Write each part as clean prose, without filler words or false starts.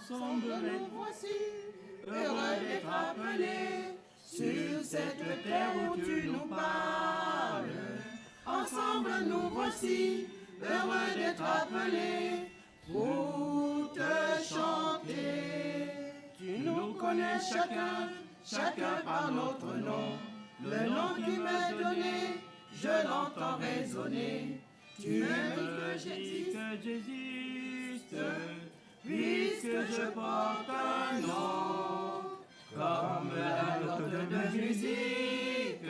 ensemble nous voici, heureux d'être appelés sur cette terre où tu nous parles. Ensemble nous voici, heureux d'être appelés pour te chanter. Tu nous connais chacun par notre nom. Le nom qui m'est donné, je l'entends résonner. Tu aimes que j'existe, puisque je porte un nom, comme la note de musique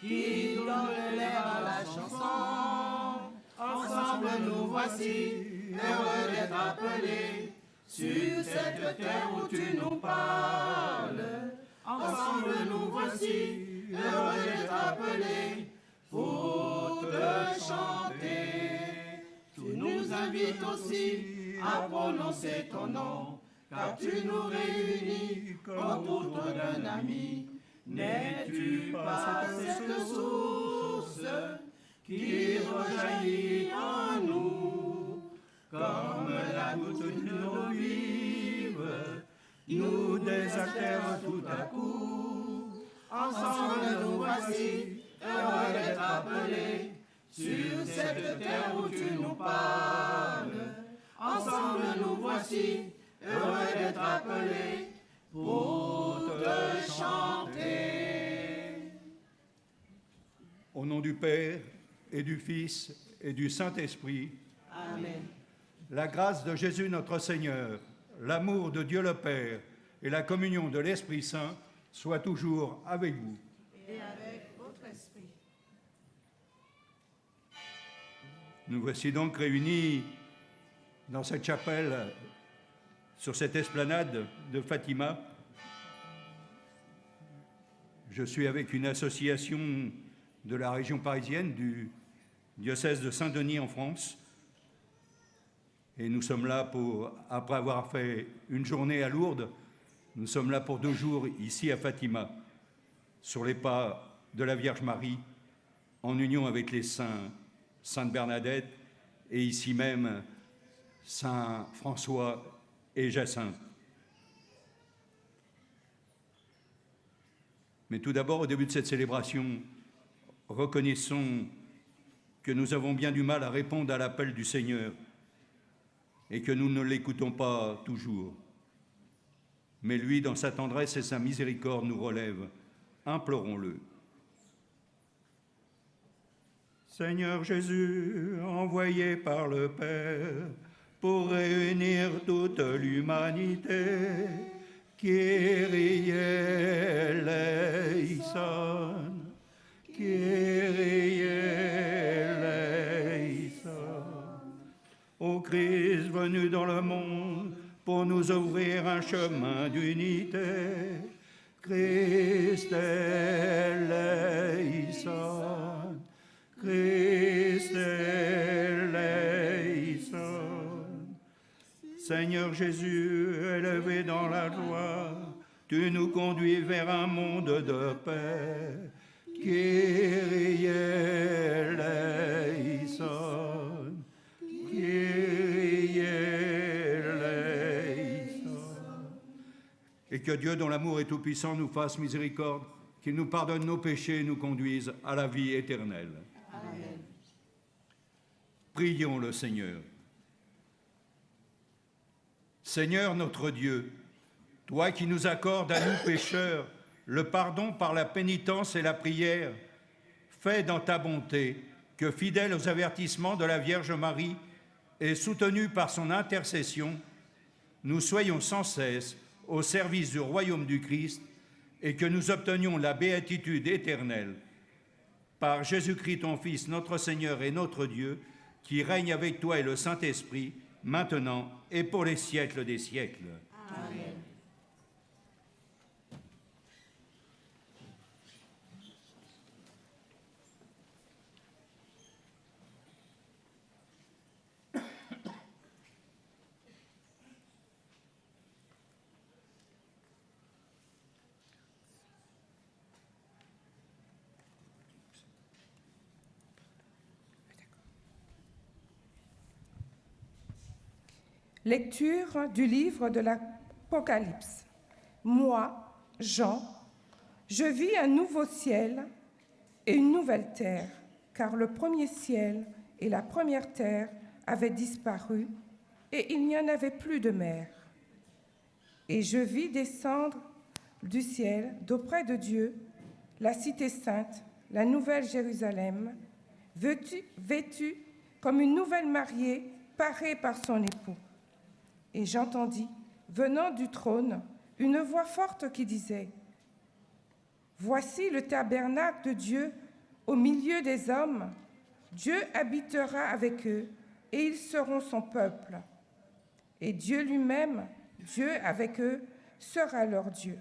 qui donne l'air à la chanson. Ensemble nous voici, heureux d'être appelés sur cette terre où tu nous parles. Ensemble nous voici, heureux d'être appelés pour te chanter. Tu nous invites aussi à prononcer ton nom, car tu nous réunis autour d'un ami. N'es-tu pas cette source qui rejaillit en nous, comme la goutte d'eau vive, nous désaltère tout à coup. Ensemble nous voici, heureux d'être appelés sur cette terre où tu nous parles. Ensemble nous voici, heureux d'être appelés pour te chanter. Au nom du Père et du Fils et du Saint-Esprit. Amen. La grâce de Jésus notre Seigneur, l'amour de Dieu le Père et la communion de l'Esprit Saint soient toujours avec vous. Et avec votre esprit. Nous voici donc réunis dans cette chapelle, sur cette esplanade de Fatima. Je suis avec une association de la région parisienne, du diocèse de Saint-Denis en France. Et nous sommes là pour, après avoir fait une journée à Lourdes, nous sommes là pour 2 jours ici à Fatima, sur les pas de la Vierge Marie, en union avec les saints, Sainte Bernadette, et ici même, Saint François et Jacinthe. Mais tout d'abord, au début de cette célébration, reconnaissons que nous avons bien du mal à répondre à l'appel du Seigneur et que nous ne l'écoutons pas toujours. Mais lui, dans sa tendresse et sa miséricorde, nous relève. Implorons-le. Seigneur Jésus, envoyé par le Père pour réunir toute l'humanité, Kyrie eleison, Kyrie eleison. Ô Christ venu dans le monde pour nous ouvrir un chemin d'unité, Christ eleison, Christ eleison. Seigneur Jésus, élevé dans la joie, tu nous conduis vers un monde de paix. Kyrie eleison, Kyrie eleison. Et que Dieu, dont l'amour est tout-puissant, nous fasse miséricorde, qu'il nous pardonne nos péchés et nous conduise à la vie éternelle. Amen. Prions le Seigneur. Seigneur notre Dieu, toi qui nous accordes à nous pécheurs le pardon par la pénitence et la prière, fais dans ta bonté que, fidèle aux avertissements de la Vierge Marie et soutenu par son intercession, nous soyons sans cesse au service du royaume du Christ et que nous obtenions la béatitude éternelle. Par Jésus-Christ, ton Fils, notre Seigneur et notre Dieu, qui règne avec toi et le Saint-Esprit, maintenant et pour les siècles des siècles. Amen. Lecture du livre de l'Apocalypse. Moi, Jean, je vis un nouveau ciel et une nouvelle terre, car le premier ciel et la première terre avaient disparu, et il n'y en avait plus de mer. Et je vis descendre du ciel, d'auprès de Dieu, la cité sainte, la nouvelle Jérusalem, vêtue comme une nouvelle mariée, parée par son époux. Et j'entendis, venant du trône, une voix forte qui disait : Voici le tabernacle de Dieu au milieu des hommes. Dieu habitera avec eux, et ils seront son peuple. Et Dieu lui-même, Dieu avec eux, sera leur Dieu.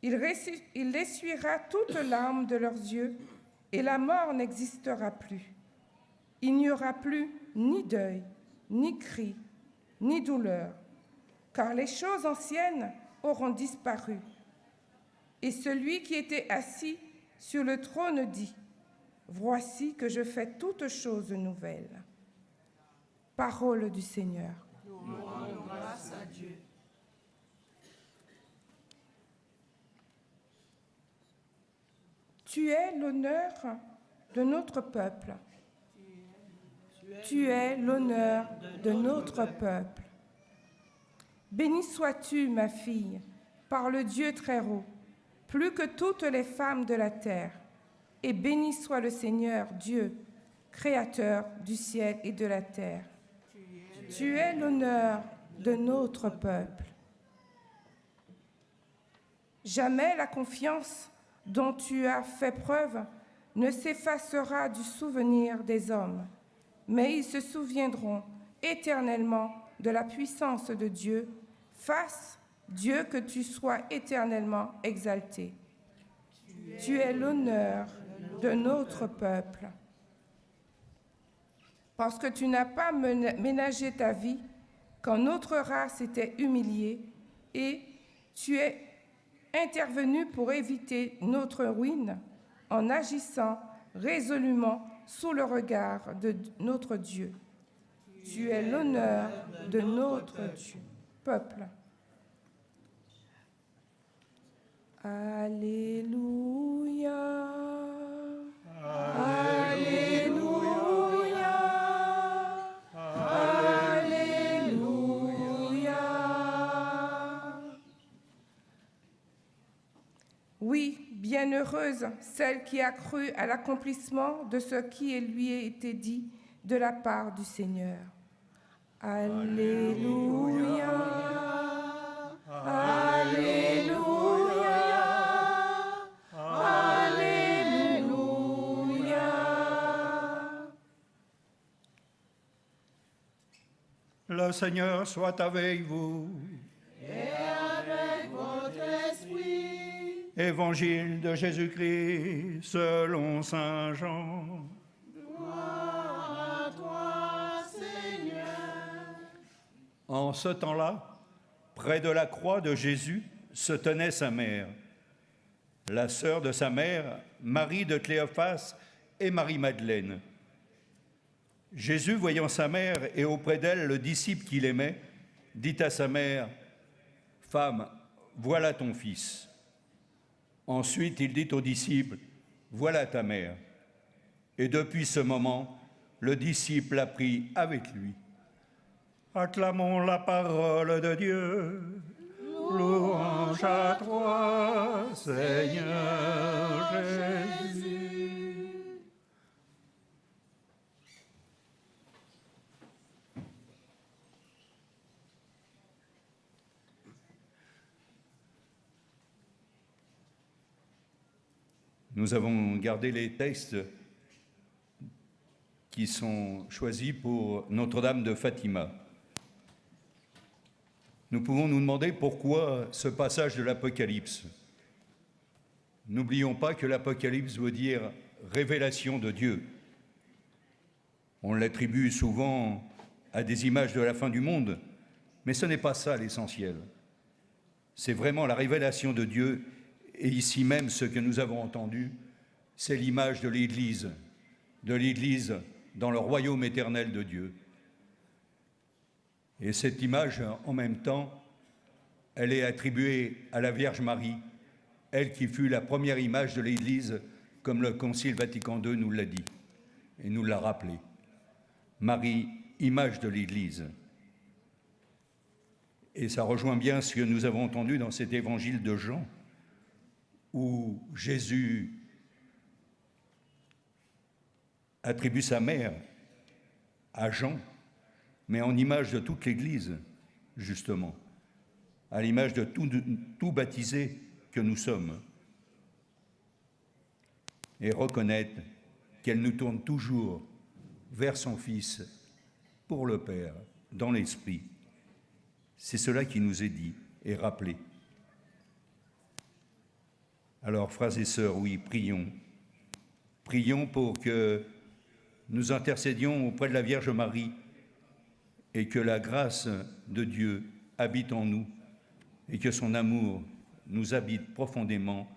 Il essuiera toute larme de leurs yeux, et la mort n'existera plus. Il n'y aura plus ni deuil, ni cri, ni douleur, car les choses anciennes auront disparu. Et celui qui était assis sur le trône dit : Voici que je fais toutes choses nouvelles. Parole du Seigneur. Nous rendons grâce à Dieu. Tu es l'honneur de notre peuple. Tu es l'honneur de notre peuple. Bénie sois-tu, ma fille, par le Dieu très haut, plus que toutes les femmes de la terre. Et béni soit le Seigneur, Dieu, créateur du ciel et de la terre. Tu es l'honneur de notre peuple. Jamais la confiance dont tu as fait preuve ne s'effacera du souvenir des hommes, mais ils se souviendront éternellement de la puissance de Dieu. Fasse, Dieu, que tu sois éternellement exalté. Tu es l'honneur de notre peuple. Parce que tu n'as pas ménagé ta vie quand notre race était humiliée, et tu es intervenu pour éviter notre ruine en agissant résolument sous le regard de notre Dieu. Tu es l'honneur de notre peuple. Alléluia. Alléluia. Alléluia. Oui, bienheureuse celle qui a cru à l'accomplissement de ce qui lui a été dit de la part du Seigneur. Alléluia. Alléluia. Alléluia. Le Seigneur soit avec vous. Et avec votre esprit. Évangile de Jésus-Christ selon saint Jean. Gloire à toi, Seigneur. En ce temps-là, près de la croix de Jésus se tenait sa mère, la sœur de sa mère, Marie de Cléophas et Marie-Madeleine. Jésus, voyant sa mère et auprès d'elle le disciple qu'il aimait, dit à sa mère : « Femme, voilà ton fils. » Ensuite, il dit au disciple : « Voilà ta mère. » Et depuis ce moment, le disciple l'a pris avec lui. Acclamons la parole de Dieu. Louange à toi, Seigneur Jésus. Nous avons gardé les textes qui sont choisis pour Notre-Dame de Fatima. Nous pouvons nous demander pourquoi ce passage de l'Apocalypse. N'oublions pas que l'Apocalypse veut dire révélation de Dieu. On l'attribue souvent à des images de la fin du monde, mais ce n'est pas ça l'essentiel. C'est vraiment la révélation de Dieu, et ici même ce que nous avons entendu, c'est l'image de l'Église dans le royaume éternel de Dieu. Et cette image, en même temps, elle est attribuée à la Vierge Marie, elle qui fut la première image de l'Église, comme le Concile Vatican II nous l'a dit et nous l'a rappelé. Marie, image de l'Église. Et ça rejoint bien ce que nous avons entendu dans cet évangile de Jean, où Jésus attribue sa mère à Jean, mais en image de toute l'Église, justement, à l'image de tout baptisé que nous sommes, et reconnaître qu'elle nous tourne toujours vers son Fils, pour le Père, dans l'Esprit. C'est cela qui nous est dit et rappelé. Alors, frères et sœurs, oui, prions. Prions pour que nous intercédions auprès de la Vierge Marie et que la grâce de Dieu habite en nous et que son amour nous habite profondément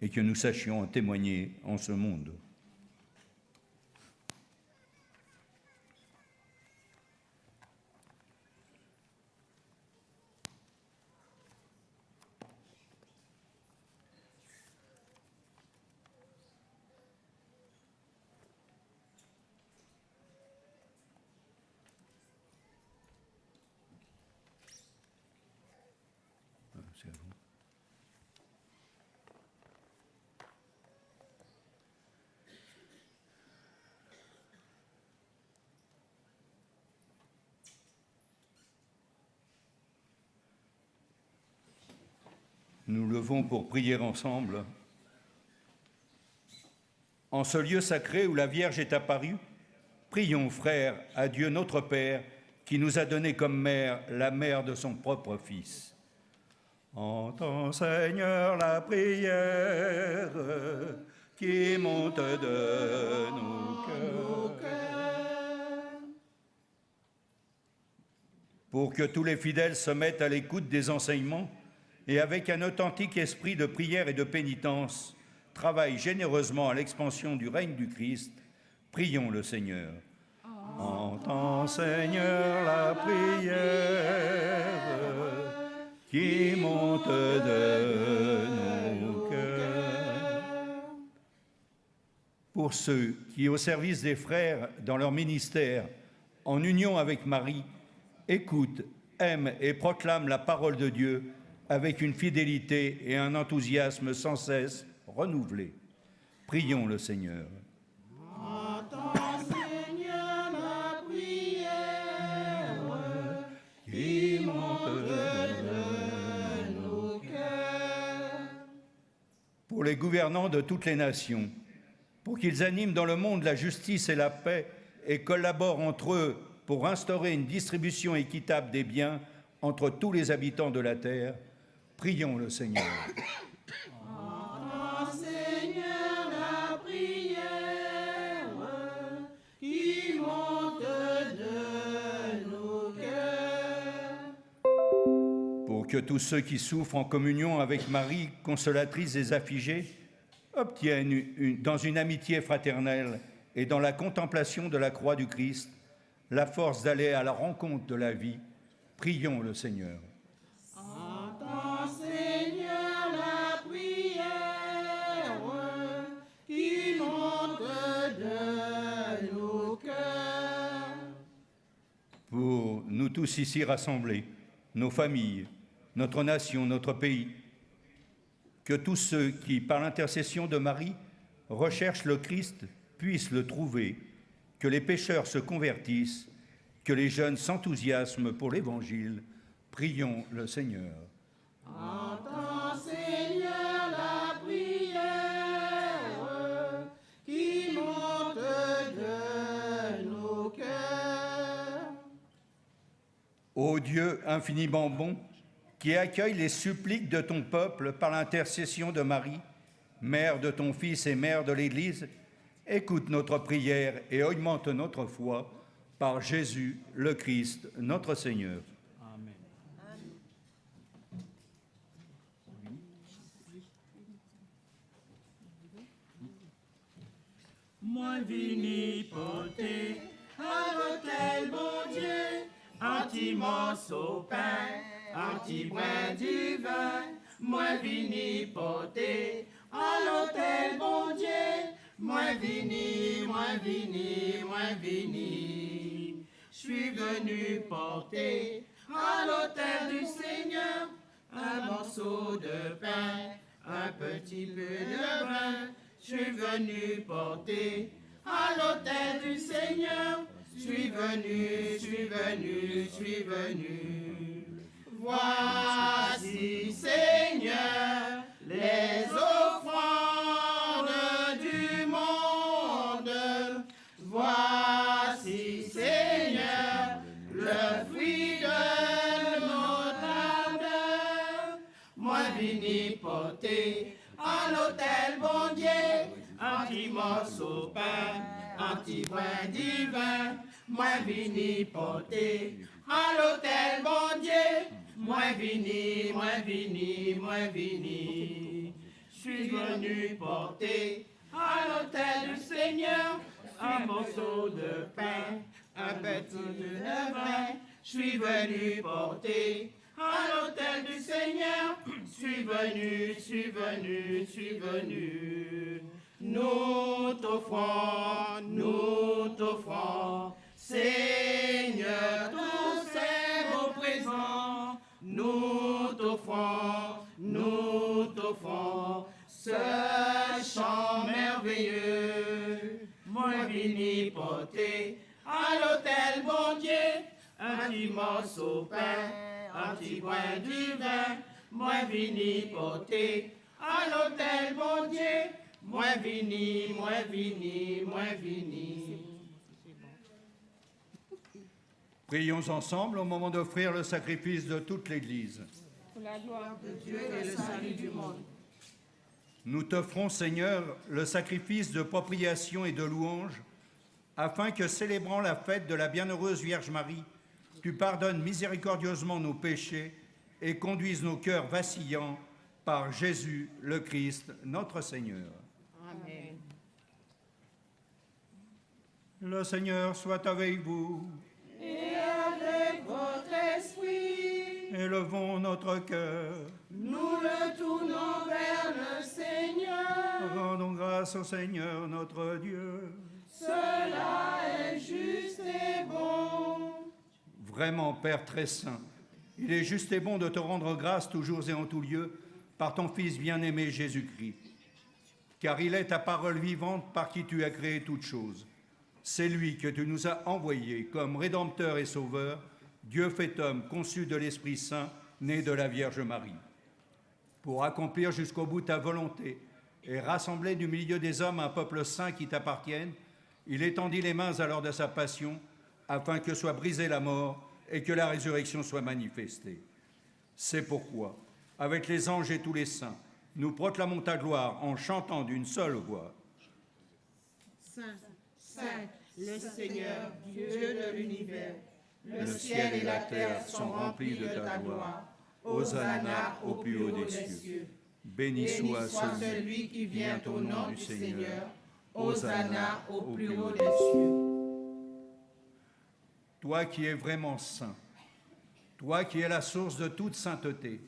et que nous sachions en témoigner en ce monde. Nous levons pour prier ensemble. En ce lieu sacré où la Vierge est apparue, prions, frères, à Dieu notre Père, qui nous a donné comme mère la mère de son propre Fils. Entends, Seigneur, la prière qui monte de nos cœurs. Pour que tous les fidèles se mettent à l'écoute des enseignements et avec un authentique esprit de prière et de pénitence, travaillent généreusement à l'expansion du règne du Christ, prions le Seigneur. Entends, Seigneur, la prière qui monte de nos cœurs. Pour ceux qui, au service des frères dans leur ministère, en union avec Marie, écoutent, aiment et proclament la parole de Dieu avec une fidélité et un enthousiasme sans cesse renouvelés. Prions le Seigneur. Entends, Seigneur, la prière qui monte de nos cœurs. Pour les gouvernants de toutes les nations, pour qu'ils animent dans le monde la justice et la paix et collaborent entre eux pour instaurer une distribution équitable des biens entre tous les habitants de la terre, prions le Seigneur. Entends, Seigneur, la prière qui monte de nos cœurs. Pour que tous ceux qui souffrent en communion avec Marie, consolatrice des affligés, obtiennent dans une amitié fraternelle et dans la contemplation de la croix du Christ, la force d'aller à la rencontre de la vie, prions le Seigneur. Entends, Seigneur, la prière qui monte de nos cœurs. Pour nous tous ici rassemblés, nos familles, notre nation, notre pays, que tous ceux qui, par l'intercession de Marie, recherchent le Christ puissent le trouver, que les pécheurs se convertissent, que les jeunes s'enthousiasment pour l'Évangile. Prions le Seigneur. Entends, Seigneur, la prière qui monte de nos cœurs. Ô Dieu infiniment bon, qui accueille les suppliques de ton peuple par l'intercession de Marie, mère de ton Fils et mère de l'Église, écoute notre prière et augmente notre foi par Jésus le Christ, notre Seigneur. Amen. Moi vini porter à l'autel, bon Dieu, intiment morceau pain, un petit brin du vin, moi vini porter à l'autel bon Dieu, moi vini, moi vini, moi vini. Je suis venu porter à l'autel du Seigneur un morceau de pain, un petit peu de vin. Je suis venu porter à l'autel du Seigneur. Je suis venu, je suis venu, je suis venu. Voici, Seigneur, les offrandes du monde. Voici, Seigneur, le fruit de notre ardeur. Moi vini porter à l'autel bon Dieu un petit morceau de pain, un petit brin du vin. Moi vini porter à l'autel bon Dieu. Moi vini, moi vini, moi vini. Je suis venu porter à l'autel du Seigneur un morceau de pain, un petit peu de vin. Je suis venu porter à l'autel du Seigneur. Je suis venu, je suis venu, je suis venu. Nous t'offrons, Seigneur, tous ces beaux présents. Nous t'offrons, ce chant merveilleux. Moi vini porter à l'autel bon Dieu un petit morceau de pain, un petit brin du vin. Moi vini porter à l'autel bon Dieu. Moi vini, moi vini, moi vini. Prions ensemble au moment d'offrir le sacrifice de toute l'Église. Pour la gloire de Dieu et le salut du monde. Nous t'offrons, Seigneur, le sacrifice de propriation et de louange, afin que, célébrant la fête de la bienheureuse Vierge Marie, tu pardonnes miséricordieusement nos péchés et conduises nos cœurs vacillants par Jésus le Christ, notre Seigneur. Amen. Le Seigneur soit avec vous. Et avec votre esprit, Élevons notre cœur. nous le tournons vers le Seigneur. Rendons grâce au Seigneur notre Dieu. Cela est juste et bon. Vraiment, Père très saint, il est juste et bon de te rendre grâce toujours et en tout lieu par ton Fils bien-aimé Jésus-Christ. Car il est ta parole vivante par qui tu as créé toutes choses. C'est lui que tu nous as envoyé comme Rédempteur et Sauveur, Dieu fait homme, conçu de l'Esprit Saint, né de la Vierge Marie. Pour accomplir jusqu'au bout ta volonté et rassembler du milieu des hommes un peuple saint qui t'appartienne, il étendit les mains à l'heure de sa passion, afin que soit brisée la mort et que la résurrection soit manifestée. C'est pourquoi, avec les anges et tous les saints, nous proclamons ta gloire en chantant d'une seule voix. Saint, Saint, le Seigneur, Dieu de l'univers, Le ciel et la terre sont remplis de ta gloire. Hosanna au plus haut des cieux. Béni soit celui qui vient au nom du Seigneur. Hosanna au plus haut des cieux. Toi qui es vraiment saint, toi qui es la source de toute sainteté,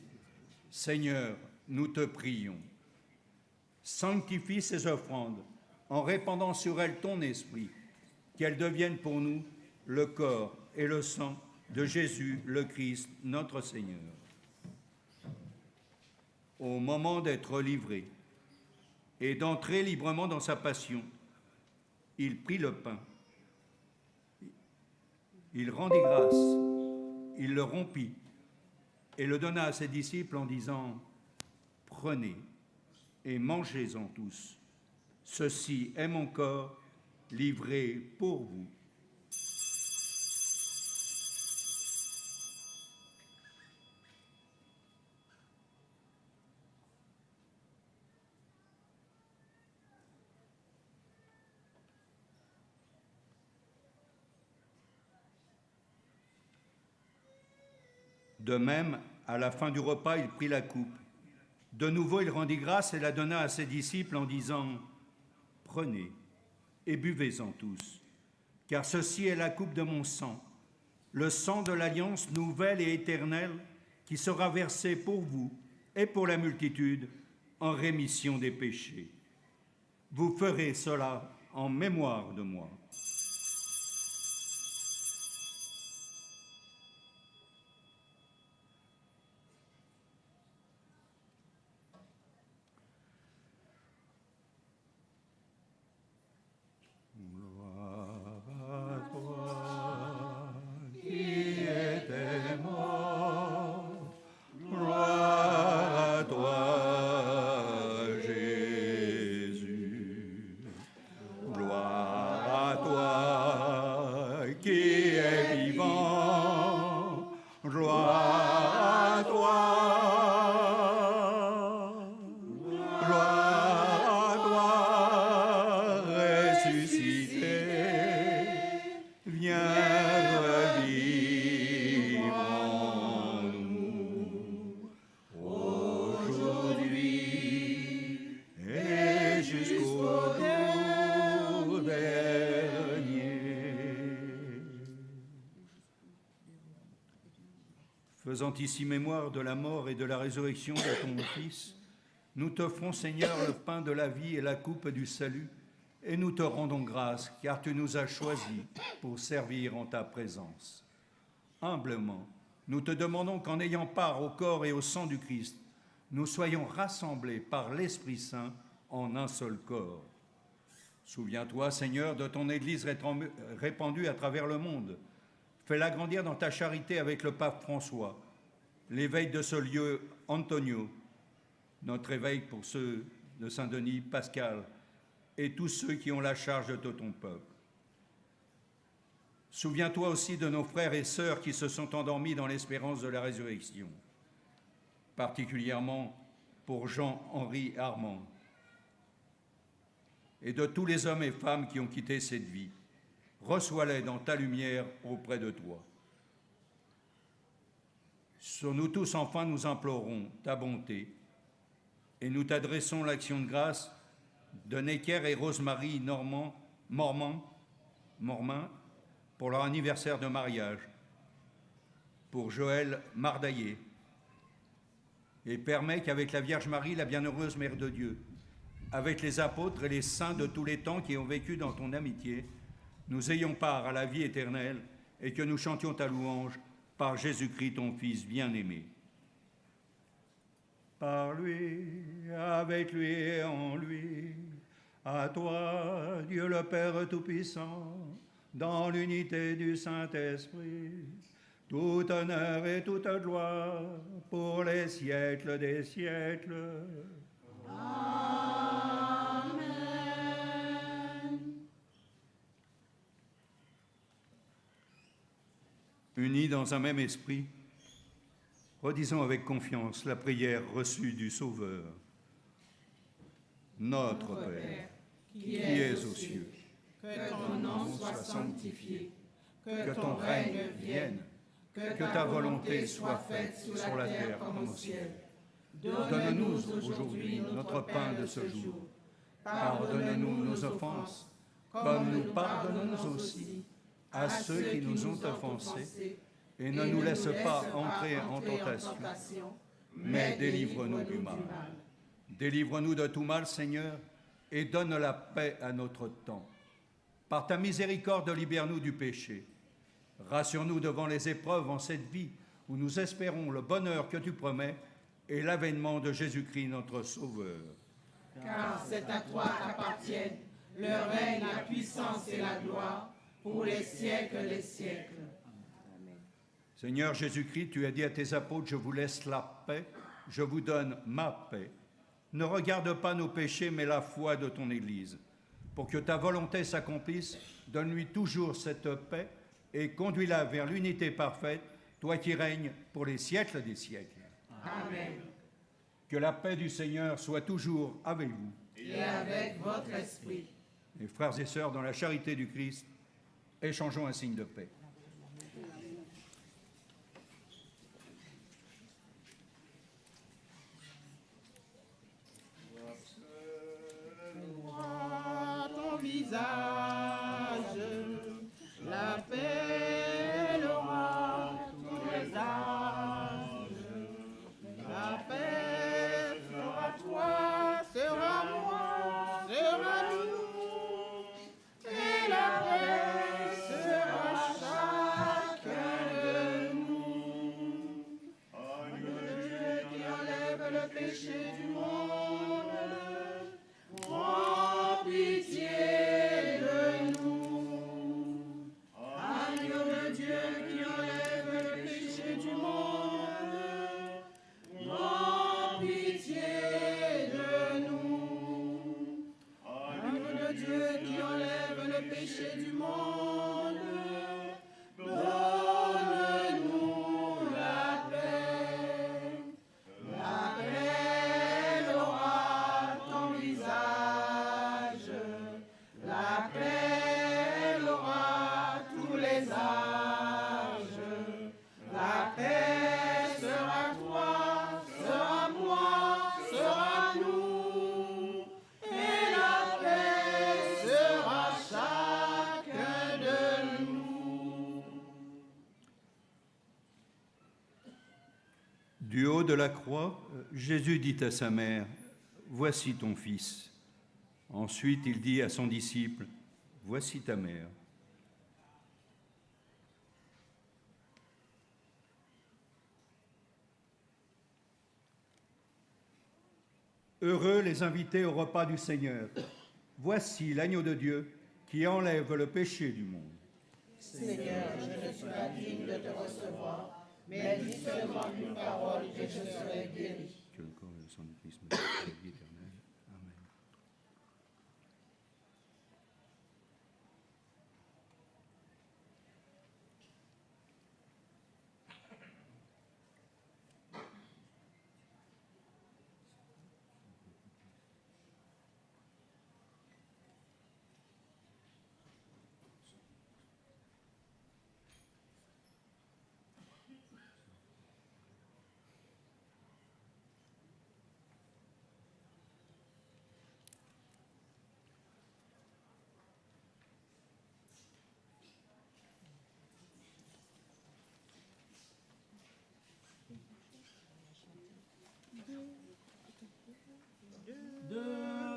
Seigneur, nous te prions. Sanctifie ces offrandes en répandant sur elles ton esprit, qu'elles deviennent pour nous le corps et le sang de Jésus le Christ, notre Seigneur. Au moment d'être livré et d'entrer librement dans sa passion, il prit le pain, il rendit grâce, il le rompit et le donna à ses disciples en disant « Prenez et mangez-en tous. Ceci est mon corps livré pour vous. » De même, à la fin du repas, il prit la coupe. De nouveau, il rendit grâce et la donna à ses disciples en disant « Prenez et buvez-en tous, car ceci est la coupe de mon sang, le sang de l'alliance nouvelle et éternelle qui sera versé pour vous et pour la multitude en rémission des péchés. Vous ferez cela en mémoire de moi. Faisant ici mémoire de la mort et de la résurrection de ton Fils, nous t'offrons, Seigneur, le pain de la vie et la coupe du salut, et nous te rendons grâce, car tu nous as choisis pour servir en ta présence. Humblement, nous te demandons qu'en ayant part au corps et au sang du Christ, nous soyons rassemblés par l'Esprit Saint en un seul corps. Souviens-toi, Seigneur, de ton Église répandue à travers le monde. Fais-la grandir dans ta charité avec le pape François, l'évêque de ce lieu, Antonio, notre évêque pour ceux de Saint-Denis, Pascal, et tous ceux qui ont la charge de ton peuple. Souviens-toi aussi de nos frères et sœurs qui se sont endormis dans l'espérance de la résurrection, particulièrement pour Jean-Henri Armand, et de tous les hommes et femmes qui ont quitté cette vie. Reçois-les dans ta lumière auprès de toi. Sur nous tous, enfin, nous implorons ta bonté et nous t'adressons l'action de grâce de Necker et Rosemary Mormain pour leur anniversaire de mariage, pour Joël Mardaillé, et permets qu'avec la Vierge Marie, la bienheureuse Mère de Dieu, avec les apôtres et les saints de tous les temps qui ont vécu dans ton amitié, nous ayons part à la vie éternelle et que nous chantions ta louange par Jésus-Christ, ton Fils bien-aimé. Par lui, avec lui et en lui, à toi, Dieu le Père Tout-Puissant, dans l'unité du Saint-Esprit, tout honneur et toute gloire pour les siècles des siècles. Unis dans un même esprit, redisons avec confiance la prière reçue du Sauveur. Notre Père, qui es aux cieux, que ton nom soit sanctifié, que ton règne vienne, que ta volonté soit faite sur la terre comme au ciel. Donne-nous aujourd'hui notre pain de ce jour. Pardonne-nous nos offenses, comme nous pardonnons aussi à ceux qui nous ont offensés, et ne nous laisse pas entrer en tentation, mais délivre-nous du mal. Délivre-nous de tout mal, Seigneur, et donne la paix à notre temps. Par ta miséricorde, libère-nous du péché. Rassure-nous devant les épreuves en cette vie, où nous espérons le bonheur que tu promets et l'avènement de Jésus-Christ, notre Sauveur. Car c'est à toi qu'appartiennent le règne, la puissance et la gloire, pour les siècles des siècles. Amen. Seigneur Jésus-Christ, tu as dit à tes apôtres, je vous laisse la paix, je vous donne ma paix. Ne regarde pas nos péchés, mais la foi de ton Église. Pour que ta volonté s'accomplisse, donne-lui toujours cette paix et conduis-la vers l'unité parfaite, toi qui règnes pour les siècles des siècles. Amen. Que la paix du Seigneur soit toujours avec vous. Et avec votre esprit. Mes frères et sœurs, dans la charité du Christ, échangeons un signe de paix. Vois ton visage, la paix, l'aura. le péché du monde, prends pitié de nous. Agneau de Dieu qui enlève le péché du monde, prends pitié de nous. Agneau de Dieu qui enlève le péché du monde, donne-nous la paix. La paix aura ton visage, la paix aura tous les âges. La paix sera toi, sera moi, sera nous, et la paix sera chacun de nous. Du haut de la croix, Jésus dit à sa mère, « Voici ton fils ». Ensuite, il dit à son disciple, « Voici ta mère ». Heureux les invités au repas du Seigneur. Voici l'agneau de Dieu qui enlève le péché du monde. Seigneur, je ne suis pas digne de te recevoir, mais dis seulement une parole et je serai guéri. Que le corps et le sang du Christ me donnent la vie éternelle. Amen.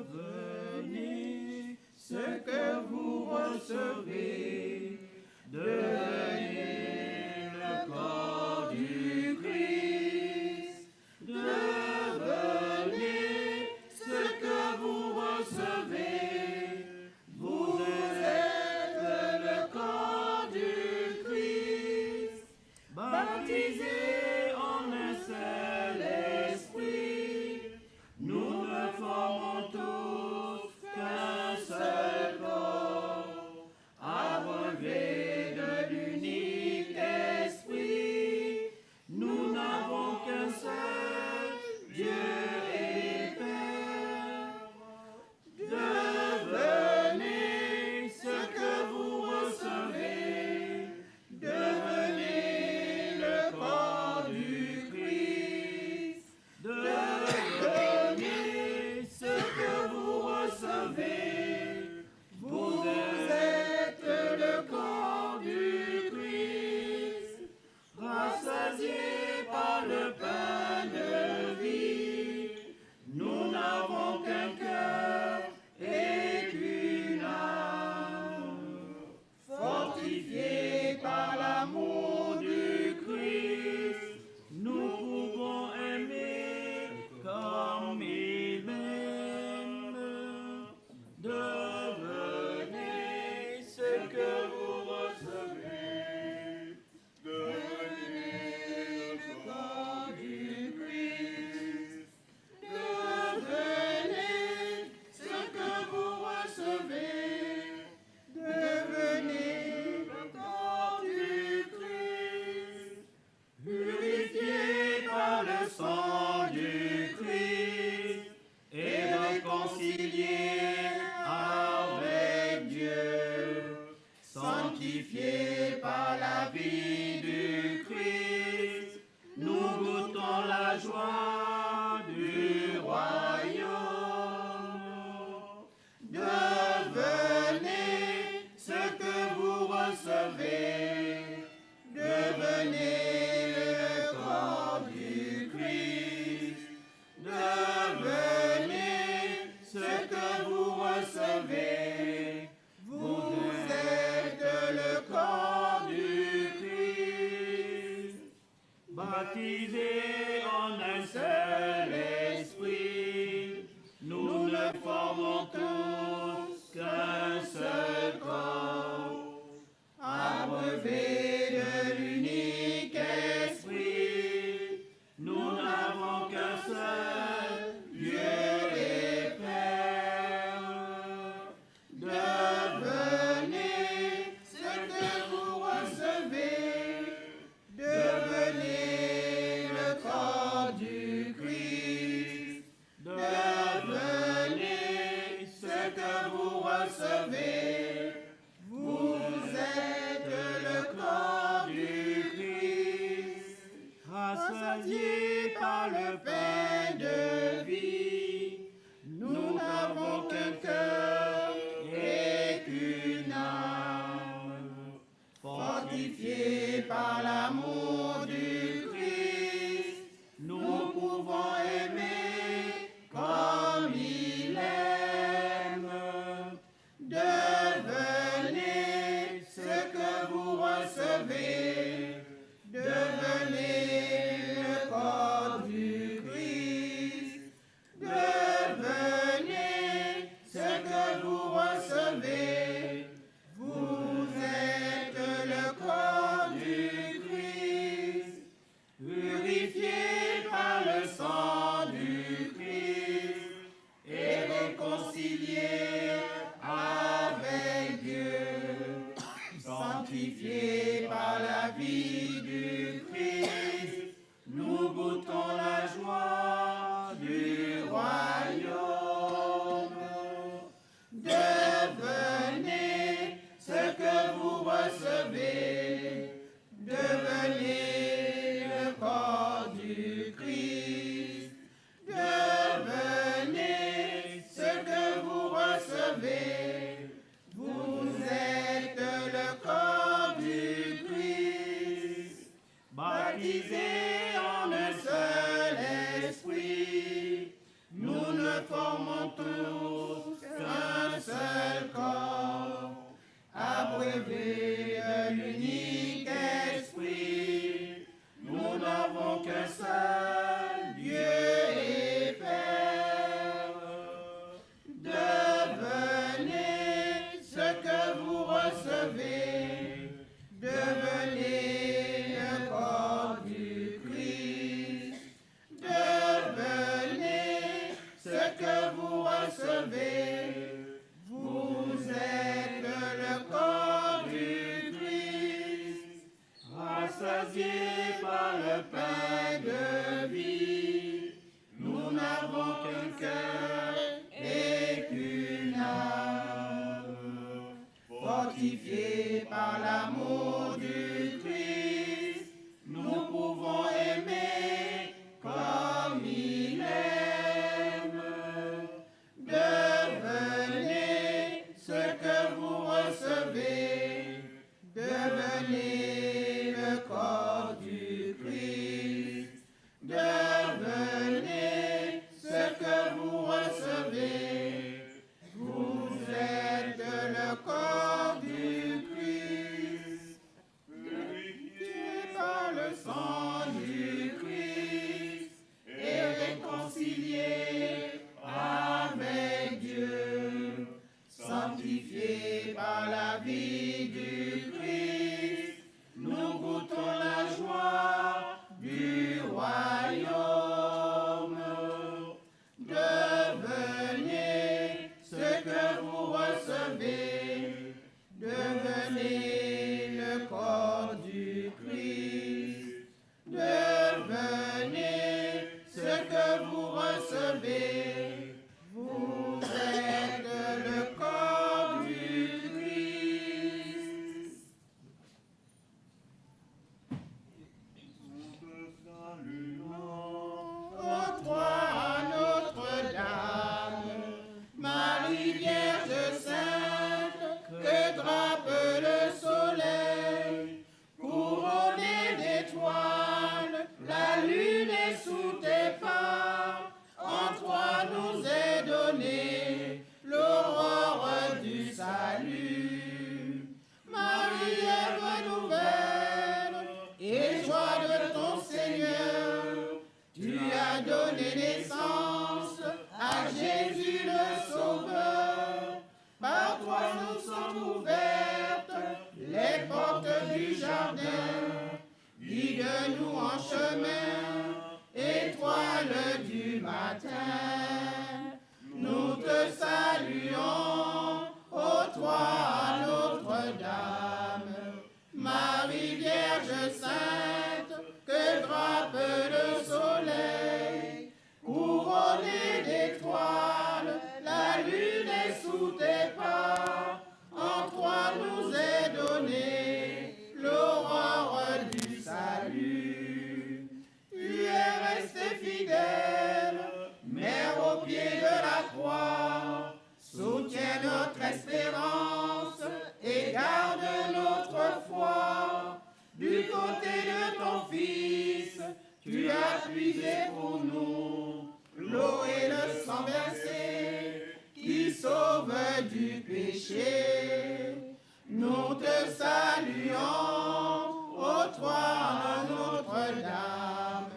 Devenez ce que vous recevez, devenez le corps du Christ, devenez ce que vous recevez, vous êtes le corps du Christ, baptisés en un seul esprit, nous ne formons tous qu'un seul corps, abreuvé de l'unique esprit. Nous n'avons qu'un seul Dieu et Père. Devenez ce que vous recevez, devenez le corps du Christ. Devenez ce que vous recevez, vous êtes le corps du Christ, rassasiés par le pain de vie. Nous n'avons qu'un cœur et qu'une âme, fortifiés par l'amour du Christ. Nous pouvons aimer comme il m'aime. Devenez ce que vous recevez. Devenez le corps du Christ. Devenez ce que vous recevez. Devenez le corps du Christ. Purifiés par le sang du Christ et réconciliés avec Dieu, sanctifiés par la vie du Christ, nous goûtons la joie du royaume. Devenez ce que vous recevez, devenez le corps du Christ. Devenez ce que vous recevez, vous êtes le corps du Christ, baptisés en un seul cœur et qu'une âme. Fortifiés par l'amour du Christ, nous pouvons aimer comme il aime. Devenez ce que vous recevez, devenez le corps du Christ. Devenez ce que vous recevez, vous êtes le corps du Christ. Purifié par le sang du Christ et réconcilié avec Dieu, sanctifié par la vie du Christ, nous goûtons la joie du royaume. Devenez ce que vous recevez, devenez le corps du Christ. Devenez ce que vous recevez, vous êtes le corps du Christ. Ô toi, Notre-Dame, Marie Vierge Sainte, que drape le soleil, couronnée d'étoiles, la lune est sous tes pas. En toi nous est donné l'aurore du salut. Marie, Ève nouvelle, et joie de ton Seigneur, tu as donné naissance à Jésus le Sauveur. Par toi nous sont ouvertes les portes du jardin. Guide-nous en chemin, étoile du matin. Nous te saluons, ô toi, Notre-Dame, Marie Vierge Sainte, que drape le soleil, couronnée d'étoiles, la lune est sous tes pas. En toi nous est donné l'aurore du salut. Tu es restée fidèle, mère au pied de la croix, soutiens notre espérance et garde notre foi. Du côté de ton Fils, tu as puisé pour nous l'eau et le sang versé qui sauve du péché. Nous te saluons, ô toi, Notre-Dame,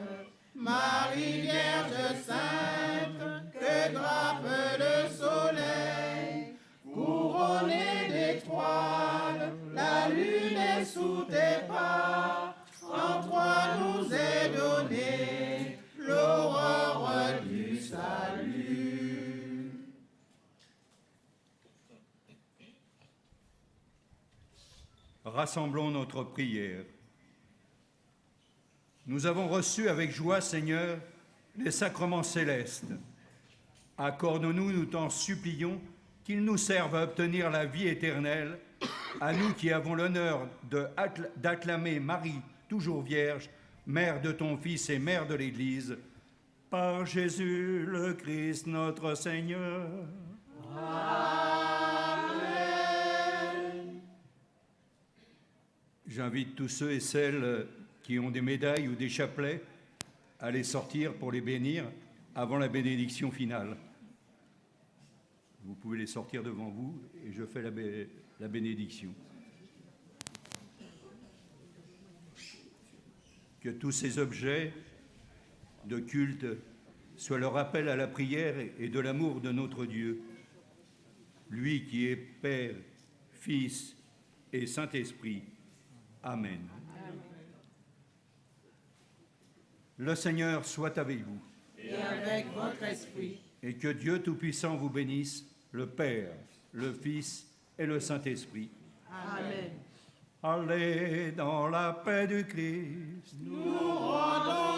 Marie Vierge Sainte, que drape le soleil, couronnée d'étoiles, la lune est sous tes pas. En toi nous est donné l'aurore du salut. Rassemblons notre prière. Nous avons reçu avec joie, Seigneur, les sacrements célestes. Accorde-nous, nous t'en supplions, qu'ils nous servent à obtenir la vie éternelle, à nous qui avons l'honneur d'acclamer Marie, toujours Vierge, Mère de ton Fils et Mère de l'Église, par Jésus le Christ notre Seigneur. Amen. J'invite tous ceux et celles qui ont des médailles ou des chapelets à les sortir pour les bénir avant la bénédiction finale. Vous pouvez les sortir devant vous et je fais la bénédiction. Que tous ces objets de culte soient le rappel à la prière et de l'amour de notre Dieu, lui qui est Père, Fils et Saint-Esprit. Amen. Le Seigneur soit avec vous. Et avec votre esprit. Et que Dieu Tout-Puissant vous bénisse, le Père, le Fils et le Saint-Esprit. Amen. Allez dans la paix du Christ. Nous rendons